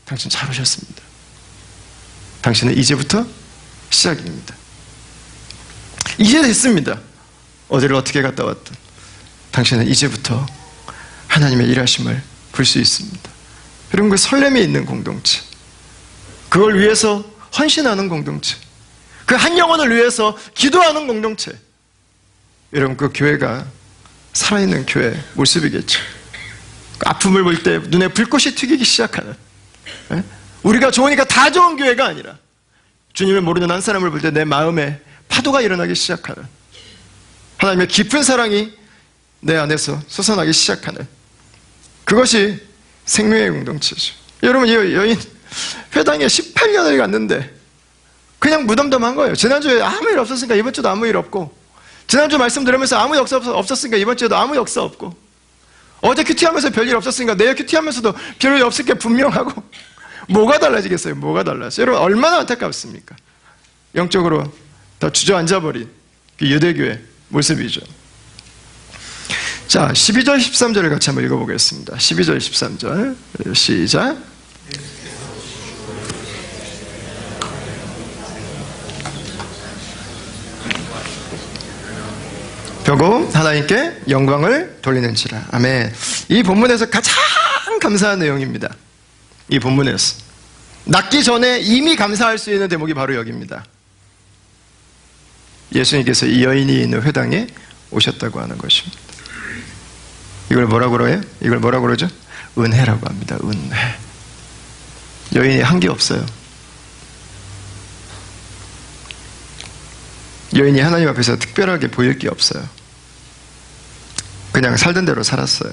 당신 잘 오셨습니다. 당신은 이제부터 시작입니다. 이제 됐습니다. 어디를 어떻게 갔다 왔든 당신은 이제부터 하나님의 일하심을 볼 수 있습니다. 여러분, 그 설렘이 있는 공동체, 그걸 위해서 헌신하는 공동체, 그 한 영혼을 위해서 기도하는 공동체, 여러분, 그 교회가 살아있는 교회 모습이겠죠. 아픔을 볼 때 눈에 불꽃이 튀기기 시작하는, 우리가 좋으니까 다 좋은 교회가 아니라 주님을 모르는 한 사람을 볼 때 내 마음에 파도가 일어나기 시작하는, 하나님의 깊은 사랑이 내 안에서 솟아나기 시작하는, 그것이 생명의 공동체죠. 여러분, 이 여인 회당에 18년을 갔는데 그냥 무덤덤한 거예요. 지난주에 아무 일 없었으니까 이번 주도 아무 일 없고, 지난주 말씀 들으면서 아무 역사 없었으니까 이번 주에도 아무 역사 없고, 어제 큐티하면서 별일 없었으니까 내일 큐티하면서도 별일 없을 게 분명하고, 뭐가 달라지겠어요? 뭐가 달라져요? 여러분 얼마나 안타깝습니까? 영적으로 다 주저앉아버린 그 유대교의 모습이죠. 자, 12절 13절을 같이 한번 읽어보겠습니다. 12절 13절 시작. 펴고 하나님께 영광을 돌리는지라. 아멘. 이 본문에서 가장 감사한 내용입니다. 이 본문에서 낫기 전에 이미 감사할 수 있는 대목이 바로 여기입니다. 예수님께서 이 여인이 있는 회당에 오셨다고 하는 것입니다. 이걸 뭐라고 그래요? 이걸 뭐라고 그러죠? 은혜라고 합니다. 은혜. 여인이 한 게 없어요. 여인이 하나님 앞에서 특별하게 보일 게 없어요. 그냥 살던 대로 살았어요.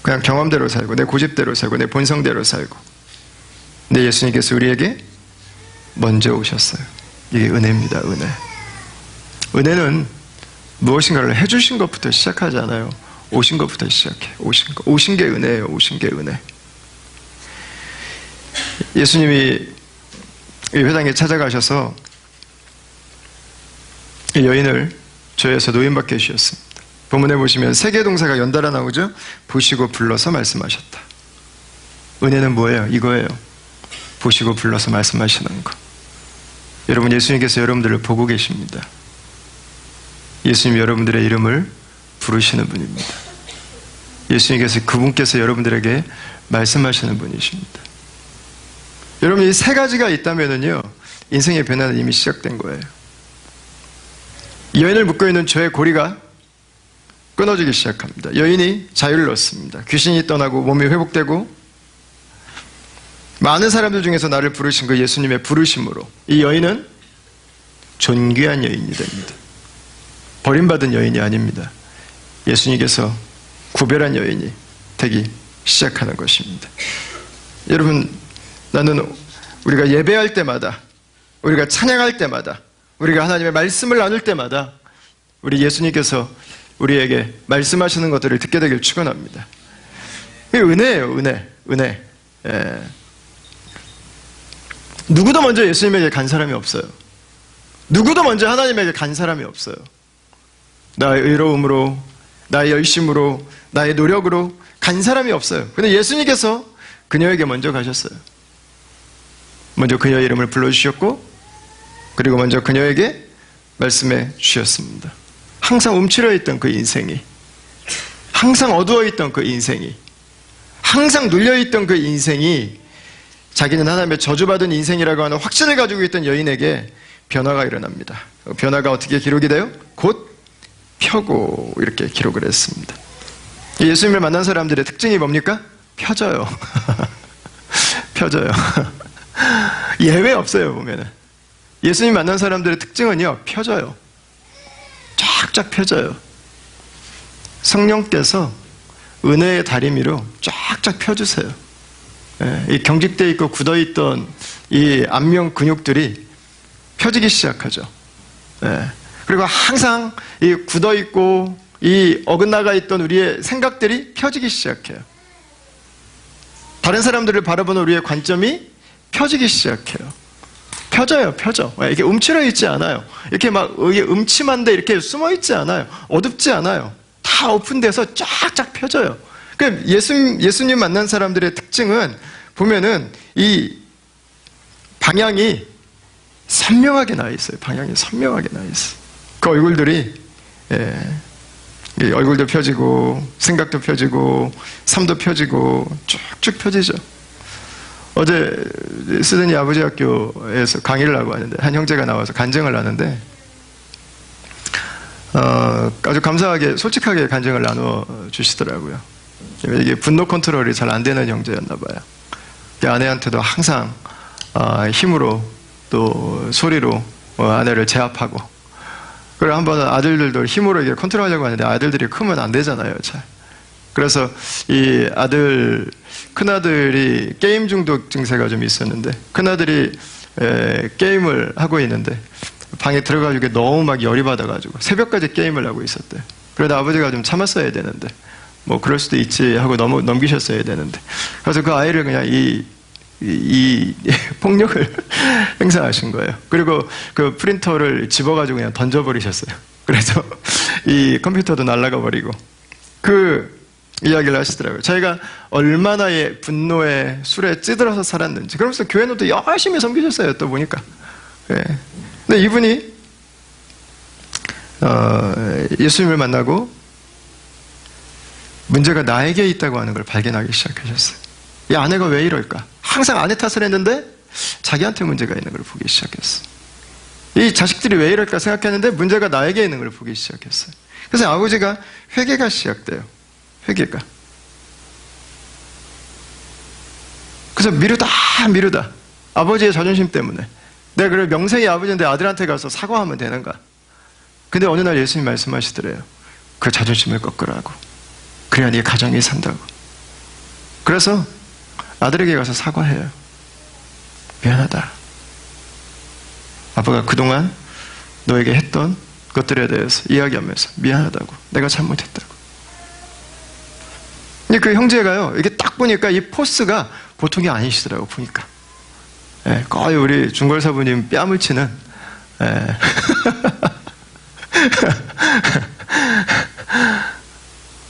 그냥 경험대로 살고 내 고집대로 살고 내 본성대로 살고. 근데 예수님께서 우리에게 먼저 오셨어요. 이게 은혜입니다. 은혜. 은혜는 무엇인가를 해주신 것부터 시작하지 않아요. 오신 것부터 시작해. 오신 게 은혜예요. 오신 게 은혜. 예수님이 이 회당에 찾아가셔서 이 여인을 죄에서 노인받게 해주셨습니다. 본문에 보시면 세 개의 동사가 연달아 나오죠. 보시고 불러서 말씀하셨다. 은혜는 뭐예요? 이거예요. 보시고 불러서 말씀하시는 거. 여러분, 예수님께서 여러분들을 보고 계십니다. 예수님 여러분들의 이름을 부르시는 분입니다. 예수님께서 그분께서 여러분들에게 말씀하시는 분이십니다. 여러분, 이 세 가지가 있다면요, 인생의 변화는 이미 시작된 거예요. 여인을 묶고 있는 죄의 고리가 끊어지기 시작합니다. 여인이 자유를 얻습니다. 귀신이 떠나고 몸이 회복되고 많은 사람들 중에서 나를 부르신 그 예수님의 부르심으로 이 여인은 존귀한 여인이 됩니다. 버림받은 여인이 아닙니다. 예수님께서 구별한 여인이 되기 시작하는 것입니다. 여러분, 나는 우리가 예배할 때마다, 우리가 찬양할 때마다, 우리가 하나님의 말씀을 나눌 때마다 우리 예수님께서 우리에게 말씀하시는 것들을 듣게 되길 축원합니다. 이게 은혜예요. 은혜. 예. 누구도 먼저 예수님에게 간 사람이 없어요. 누구도 먼저 하나님에게 간 사람이 없어요. 나의 의로움으로, 나의 열심으로, 나의 노력으로 간 사람이 없어요. 근데 예수님께서 그녀에게 먼저 가셨어요. 먼저 그녀의 이름을 불러주셨고, 그리고 먼저 그녀에게 말씀해 주셨습니다. 항상 움츠려 있던 그 인생이, 항상 어두워 있던 그 인생이, 항상 눌려 있던 그 인생이 자기는 하나님의 저주받은 인생이라고 하는 확신을 가지고 있던 여인에게 변화가 일어납니다. 변화가 어떻게 기록이 돼요? 곧 펴고 이렇게 기록을 했습니다. 예수님을 만난 사람들의 특징이 뭡니까? 펴져요. 펴져요. 예외 없어요. 보면은 예수님 만난 사람들의 특징은요, 펴져요. 쫙쫙 펴져요. 성령께서 은혜의 다리미로 쫙쫙 펴주세요. 이 경직되어 있고 굳어있던 이 안면 근육들이 펴지기 시작하죠. 그리고 항상 이 굳어있고 이 어긋나가 있던 우리의 생각들이 펴지기 시작해요. 다른 사람들을 바라보는 우리의 관점이 펴지기 시작해요. 펴져요. 이렇게 움츠러 있지 않아요. 이렇게 막 음침한데 이렇게 숨어 있지 않아요. 어둡지 않아요. 다 오픈돼서 쫙쫙 펴져요. 그러니까 예수님 만난 사람들의 특징은 보면은 이 방향이 선명하게 나 있어요. 방향이 선명하게 나 있어요. 그 얼굴들이 얼굴도 펴지고 생각도 펴지고 삶도 펴지고 쭉쭉 펴지죠. 어제 시드니 아버지 학교에서 강의를 하고 하는데 한 형제가 나와서 간증을 하는데 아주 감사하게 솔직하게 간증을 나누어 주시더라고요. 이게 분노 컨트롤이 잘 안 되는 형제였나 봐요. 아내한테도 항상 힘으로 또 소리로 아내를 제압하고, 그리고 한번 아들들도 힘으로 이게 컨트롤하려고 하는데 아들들이 크면 안 되잖아요, 잘. 그래서 이 큰아들이 게임 중독 증세가 좀 있었는데, 큰아들이 게임을 하고 있는데 방에 들어가지고 너무 막 열이 받아가지고 새벽까지 게임을 하고 있었대요. 그래도 아버지가 좀 참았어야 되는데, 뭐 그럴 수도 있지 하고 넘기셨어야 되는데, 그래서 그 아이를 그냥 이 이 폭력을 행사하신 거예요. 그리고 그 프린터를 집어가지고 그냥 던져버리셨어요. 그래서 이 컴퓨터도 날아가 버리고 그 이야기를 하시더라고요. 자기가 얼마나의 분노에 술에 찌들어서 살았는지. 그러면서 교회는 또 열심히 섬기셨어요. 또 보니까. 네. 근데 이분이 예수님을 만나고 문제가 나에게 있다고 하는 걸 발견하기 시작하셨어요. 이 아내가 왜 이럴까? 항상 아내 탓을 했는데 자기한테 문제가 있는 걸 보기 시작했어요. 이 자식들이 왜 이럴까 생각했는데 문제가 나에게 있는 걸 보기 시작했어요. 그래서 아버지가 회개가 시작돼요. 회개가. 그래서 미루다. 아버지의 자존심 때문에. 내가 그래 명색이 아버지인데 아들한테 가서 사과하면 되는가? 근데 어느 날 예수님이 말씀하시더래요. 그 자존심을 꺾으라고. 그래야 네 가정이 산다고. 그래서 아들에게 가서 사과해요. 미안하다. 아빠가 그동안 너에게 했던 것들에 대해서 이야기하면서 미안하다고. 내가 잘못했다고. 근데 그 형제가요, 이게 딱 보니까 이 포스가 보통이 아니시더라고, 보니까. 예, 거의 우리 중걸사부님 뺨을 치는, 예.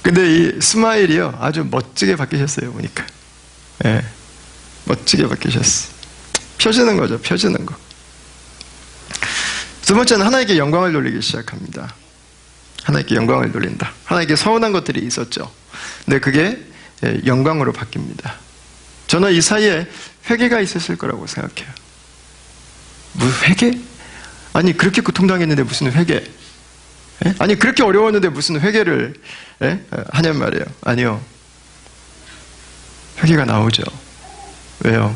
근데 이 스마일이요, 아주 멋지게 바뀌셨어요, 보니까. 예, 멋지게 바뀌셨어. 펴지는 거죠, 펴지는 거. 두 번째는 하나님께 영광을 돌리기 시작합니다. 하나님께 영광을 돌린다. 하나님께 서운한 것들이 있었죠. 근데 그게 영광으로 바뀝니다. 저는 이 사이에 회개가 있었을 거라고 생각해요. 뭐 회개? 아니 그렇게 고통당했는데 무슨 회개? 아니 그렇게 어려웠는데 무슨 회개를 하냔 말이에요. 아니요. 회개가 나오죠. 왜요?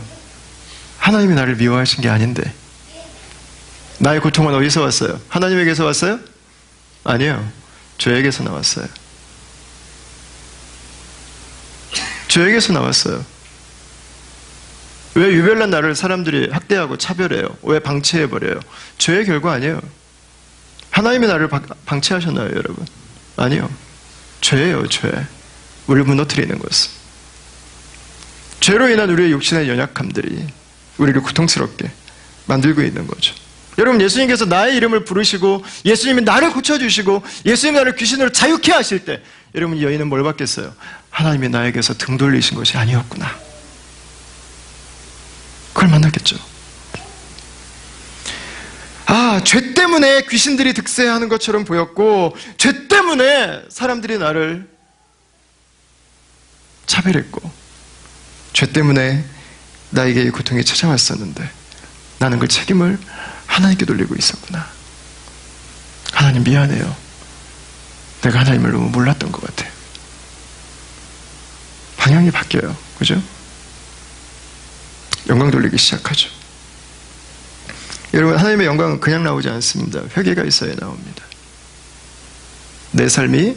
하나님이 나를 미워하신 게 아닌데. 나의 고통은 어디서 왔어요? 하나님에게서 왔어요? 아니요. 죄에게서 나왔어요. 죄에게서 나왔어요. 왜 유별난 나를 사람들이 학대하고 차별해요? 왜 방치해버려요? 죄의 결과 아니에요. 하나님이 나를 방치하셨나요, 여러분? 아니요. 죄예요, 죄. 우리를 무너뜨리는 것은. 죄로 인한 우리의 육신의 연약함들이 우리를 고통스럽게 만들고 있는 거죠. 여러분, 예수님께서 나의 이름을 부르시고 예수님이 나를 고쳐주시고 예수님이 나를 귀신으로 자유케 하실 때 여러분, 이 여인은 뭘 받겠어요? 하나님이 나에게서 등 돌리신 것이 아니었구나. 그걸 만났겠죠. 아, 죄 때문에 귀신들이 득세하는 것처럼 보였고 죄 때문에 사람들이 나를 차별했고 죄 때문에 나에게 이 고통이 찾아왔었는데 나는 그 책임을 하나님께 돌리고 있었구나. 하나님 미안해요. 내가 하나님을 너무 몰랐던 것 같아요. 방향이 바뀌어요. 그죠? 영광 돌리기 시작하죠. 여러분, 하나님의 영광은 그냥 나오지 않습니다. 회개가 있어야 나옵니다. 내 삶이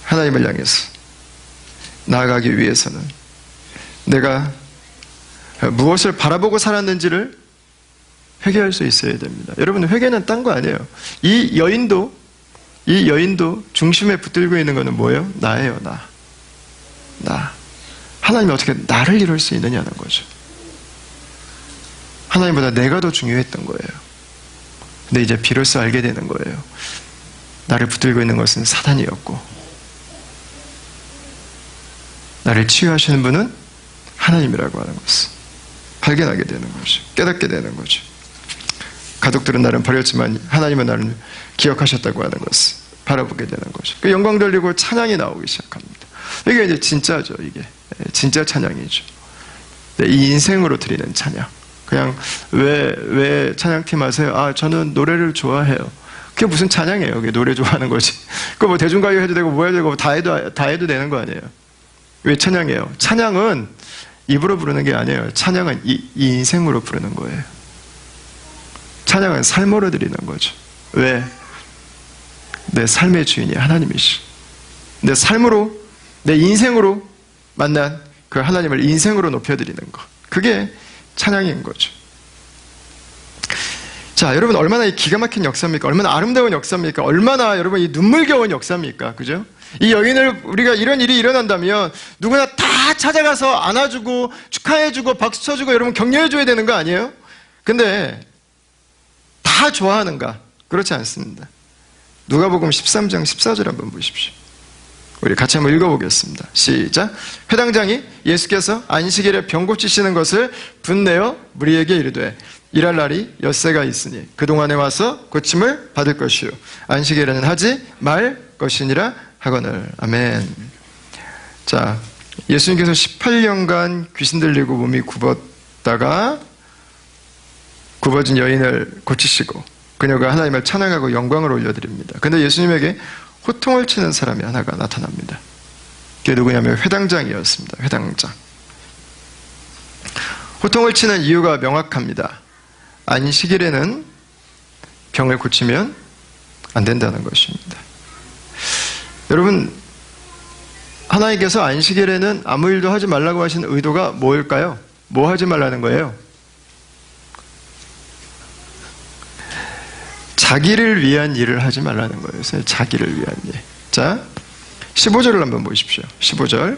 하나님을 향해서 나아가기 위해서는 내가 무엇을 바라보고 살았는지를 회개할 수 있어야 됩니다. 여러분, 회개는 딴 거 아니에요. 이 여인도 중심에 붙들고 있는 것은 뭐예요? 나예요, 나. 하나님이 어떻게 나를 이룰 수 있느냐는 거죠. 하나님보다 내가 더 중요했던 거예요. 근데 이제 비로소 알게 되는 거예요. 나를 붙들고 있는 것은 사단이었고 나를 치유하시는 분은 하나님이라고 하는 것을 발견하게 되는 거죠. 깨닫게 되는 거죠. 가족들은 나를 버렸지만 하나님은 나를 기억하셨다고 하는 것을 바라보게 되는 거죠. 그 영광 돌리고 찬양이 나오기 시작합니다. 이게 이제 진짜죠. 이게 진짜 찬양이죠. 이 인생으로 드리는 찬양. 그냥 왜 찬양팀 하세요? 아, 저는 노래를 좋아해요. 그게 무슨 찬양이에요? 그게 노래 좋아하는 거지. 그거 뭐 대중가요 해도 되고 뭐 해도 되고 다 해도 되는 거 아니에요? 왜 찬양이에요? 찬양은 입으로 부르는 게 아니에요. 찬양은 이 인생으로 부르는 거예요. 찬양은 삶으로 드리는 거죠. 왜? 내 삶의 주인이 하나님이시. 내 삶으로, 내 인생으로 만난 그 하나님을 인생으로 높여드리는 것. 그게 찬양인 거죠. 자, 여러분, 얼마나 이 기가 막힌 역사입니까? 얼마나 아름다운 역사입니까? 얼마나 여러분 이 눈물겨운 역사입니까? 그죠? 이 여인을 우리가 이런 일이 일어난다면 누구나 다 찾아가서 안아주고 축하해주고 박수 쳐주고 여러분 격려해줘야 되는 거 아니에요? 근데 다 좋아하는가? 그렇지 않습니다. 누가복음 13장 14절 한번 보십시오. 우리 같이 한번 읽어보겠습니다. 시작. 회당장이 예수께서 안식일에 병 고치시는 것을 분내어 무리에게 이르되 일할 날이 엿새가 있으니 그동안에 와서 고침을 받을 것이요 안식일에는 하지 말 것이니라 하거늘. 아멘. 자, 예수님께서 18년간 귀신 들리고 몸이 굽었다가 굽어진 여인을 고치시고 그녀가 하나님을 찬양하고 영광을 올려드립니다. 근데 예수님에게 호통을 치는 사람이 하나가 나타납니다. 그게 누구냐면 회당장이었습니다. 회당장. 호통을 치는 이유가 명확합니다. 안식일에는 병을 고치면 안 된다는 것입니다. 여러분, 하나님께서 안식일에는 아무 일도 하지 말라고 하신 의도가 뭘까요? 뭐 하지 말라는 거예요? 자기를 위한 일을 하지 말라는 거예요. 자기를 위한 일. 자, 15절을 한번 보십시오. 15절.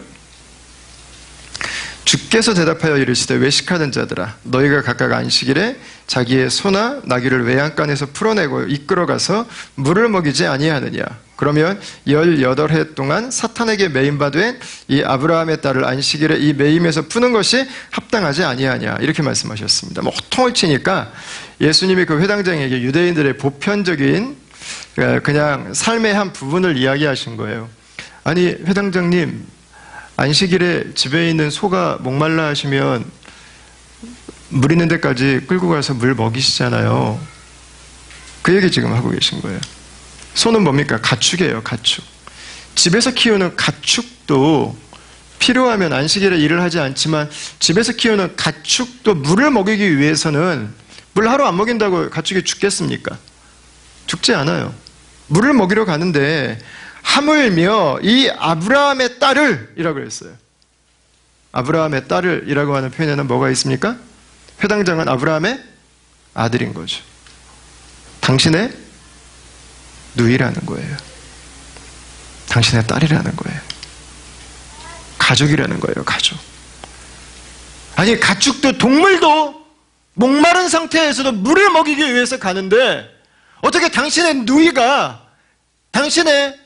주께서 대답하여 이르시되 외식하는 자들아 너희가 각각 안식일에 자기의 소나 나귀를 외양간에서 풀어내고 이끌어가서 물을 먹이지 아니하느냐. 그러면 18해 동안 사탄에게 매임바 된 이 아브라함의 딸을 안식일에 이 매임에서 푸는 것이 합당하지 아니하냐. 이렇게 말씀하셨습니다. 호통을 치니까 예수님이 그 회당장에게 유대인들의 보편적인 그냥 삶의 한 부분을 이야기하신 거예요. 아니 회당장님, 안식일에 집에 있는 소가 목말라 하시면 물 있는 데까지 끌고 가서 물 먹이시잖아요. 그 얘기 지금 하고 계신 거예요. 소는 뭡니까? 가축이에요. 가축. 집에서 키우는 가축도 필요하면 안식일에 일을 하지 않지만 집에서 키우는 가축도 물을 먹이기 위해서는 물 하루 안 먹인다고 가축이 죽겠습니까? 죽지 않아요. 물을 먹이러 가는데 하물며 이 아브라함의 딸을 이라고 했어요. 아브라함의 딸을 이라고 하는 표현에는 뭐가 있습니까? 회당장은 아브라함의 아들인 거죠. 당신의 누이라는 거예요. 당신의 딸이라는 거예요. 가족이라는 거예요. 가족. 아니 가축도 동물도 목마른 상태에서도 물을 먹이기 위해서 가는데 어떻게 당신의 누이가 당신의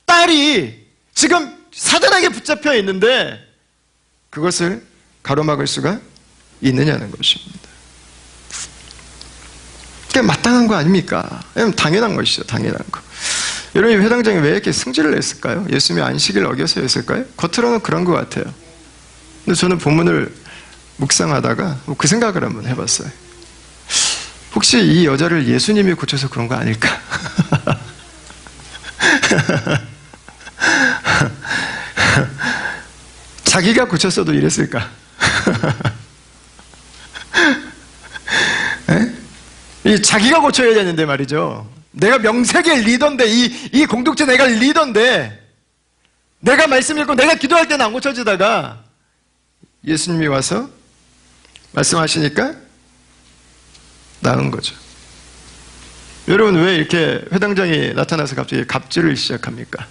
딸이 지금 사단에게 붙잡혀 있는데 그것을 가로막을 수가 있느냐는 것입니다. 그게 마땅한 거 아닙니까? 당연한 것이죠. 당연한 거. 여러분, 회당장이 왜 이렇게 승질을 냈을까요? 예수님이 안식일을 어겨서였을까요? 겉으로는 그런 것 같아요. 근데 저는 본문을 묵상하다가 그 생각을 한번 해봤어요. 혹시 이 여자를 예수님이 고쳐서 그런 거 아닐까? 자기가 고쳤어도 이랬을까? 이 자기가 고쳐야 되는데 말이죠. 내가 명색의 리더인데 이 공동체 내가 리더인데 내가 말씀 읽고 내가 기도할 때는 안 고쳐지다가 예수님이 와서 말씀하시니까 나은 거죠. 여러분 왜 이렇게 회당장이 나타나서 갑자기 갑질을 시작합니까?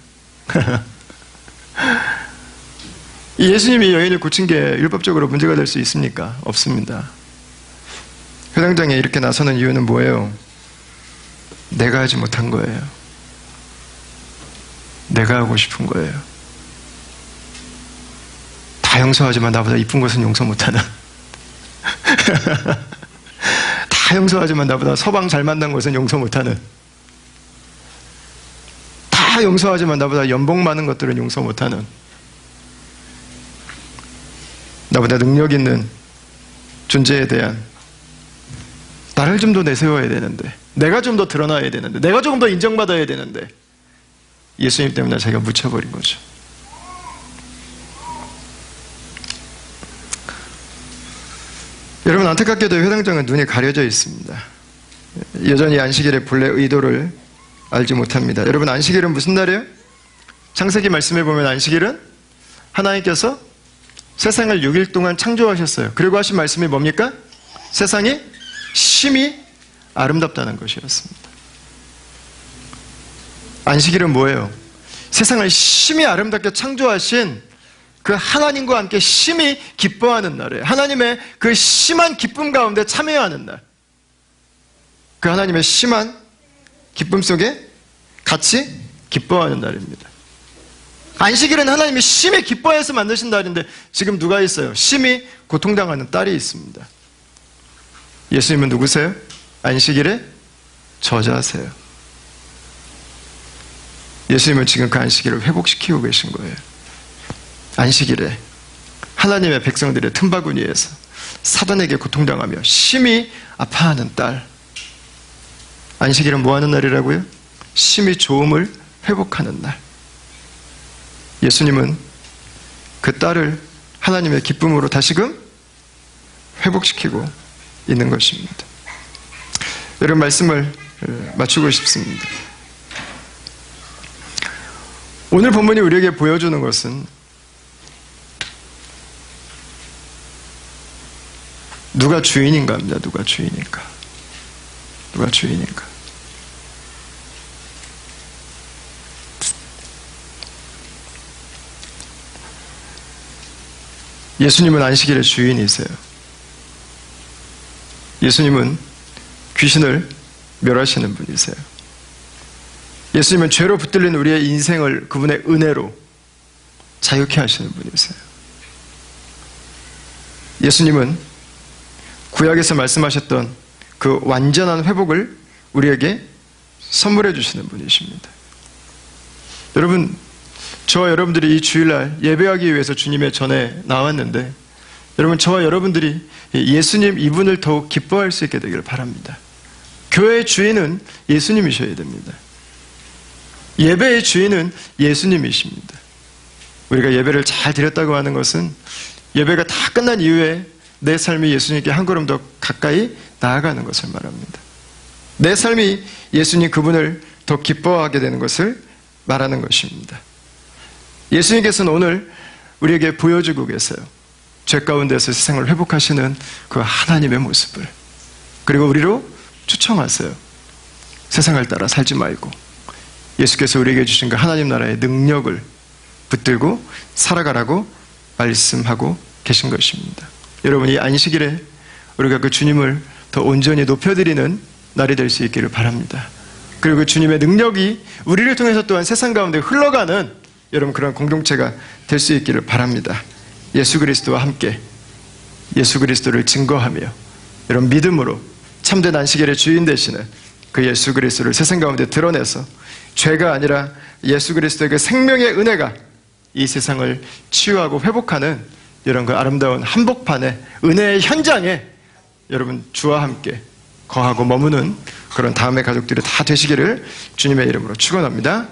이 예수님이 여인을 고친 게 율법적으로 문제가 될 수 있습니까? 없습니다. 회당장에 이렇게 나서는 이유는 뭐예요? 내가 하지 못한 거예요. 내가 하고 싶은 거예요. 다 용서하지만 나보다 이쁜 것은 용서 못하는 다 용서하지만 나보다 서방 잘 만난 것은 용서 못하는 다 용서하지만 나보다 연봉 많은 것들은 용서 못하는 나보다 능력 있는 존재에 대한 나를 좀 더 내세워야 되는데 내가 좀 더 드러나야 되는데 내가 조금 더 인정받아야 되는데 예수님 때문에 자기가 묻혀버린 거죠. 여러분 안타깝게도 회당장은 눈이 가려져 있습니다. 여전히 안식일의 본래 의도를 알지 못합니다. 여러분 안식일은 무슨 날이에요? 창세기 말씀해 보면 안식일은 하나님께서 세상을 6일 동안 창조하셨어요. 그리고 하신 말씀이 뭡니까? 세상이 심히 아름답다는 것이었습니다. 안식일은 뭐예요? 세상을 심히 아름답게 창조하신 그 하나님과 함께 심히 기뻐하는 날이에요. 하나님의 그 심한 기쁨 가운데 참여하는 날. 그 하나님의 심한 기쁨 속에 같이 기뻐하는 날입니다. 안식일은 하나님이 심히 기뻐해서 만드신 날인데 지금 누가 있어요? 심히 고통당하는 딸이 있습니다. 예수님은 누구세요? 안식일의 저자세요. 예수님은 지금 그 안식일을 회복시키고 계신 거예요. 안식일에 하나님의 백성들의 틈바구니에서 사단에게 고통당하며 심히 아파하는 딸. 안식일은 뭐 하는 날이라고요? 심히 좋음을 회복하는 날. 예수님은 그 딸을 하나님의 기쁨으로 다시금 회복시키고 있는 것입니다. 여러분, 말씀을 마치고 싶습니다. 오늘 본문이 우리에게 보여주는 것은 누가 주인인가 합니다. 누가 주인인가. 누가 주인인가. 예수님은 안식일의 주인이세요. 예수님은 귀신을 멸하시는 분이세요. 예수님은 죄로 붙들린 우리의 인생을 그분의 은혜로 자유케 하시는 분이세요. 예수님은 구약에서 말씀하셨던 그 완전한 회복을 우리에게 선물해 주시는 분이십니다. 여러분, 저와 여러분들이 이 주일날 예배하기 위해서 주님의 전에 나왔는데, 여러분, 저와 여러분들이 예수님 이분을 더욱 기뻐할 수 있게 되기를 바랍니다. 교회의 주인은 예수님이셔야 됩니다. 예배의 주인은 예수님이십니다. 우리가 예배를 잘 드렸다고 하는 것은 예배가 다 끝난 이후에 내 삶이 예수님께 한 걸음 더 가까이 나아가는 것을 말합니다. 내 삶이 예수님 그분을 더 기뻐하게 되는 것을 말하는 것입니다. 예수님께서는 오늘 우리에게 보여주고 계세요. 죄 가운데서 세상을 회복하시는 그 하나님의 모습을. 그리고 우리로 추청하세요. 세상을 따라 살지 말고 예수께서 우리에게 주신 그 하나님 나라의 능력을 붙들고 살아가라고 말씀하고 계신 것입니다. 여러분, 이 안식일에 우리가 그 주님을 더 온전히 높여드리는 날이 될 수 있기를 바랍니다. 그리고 그 주님의 능력이 우리를 통해서 또한 세상 가운데 흘러가는 여러분 그런 공동체가 될 수 있기를 바랍니다. 예수 그리스도와 함께 예수 그리스도를 증거하며 여러분 믿음으로 참된 안식일의 주인 되시는 그 예수 그리스도를 세상 가운데 드러내서 죄가 아니라 예수 그리스도의 그 생명의 은혜가 이 세상을 치유하고 회복하는 이런 그 아름다운 한복판의 은혜의 현장에 여러분 주와 함께 거하고 머무는 그런 다음의 가족들이 다 되시기를 주님의 이름으로 축원합니다.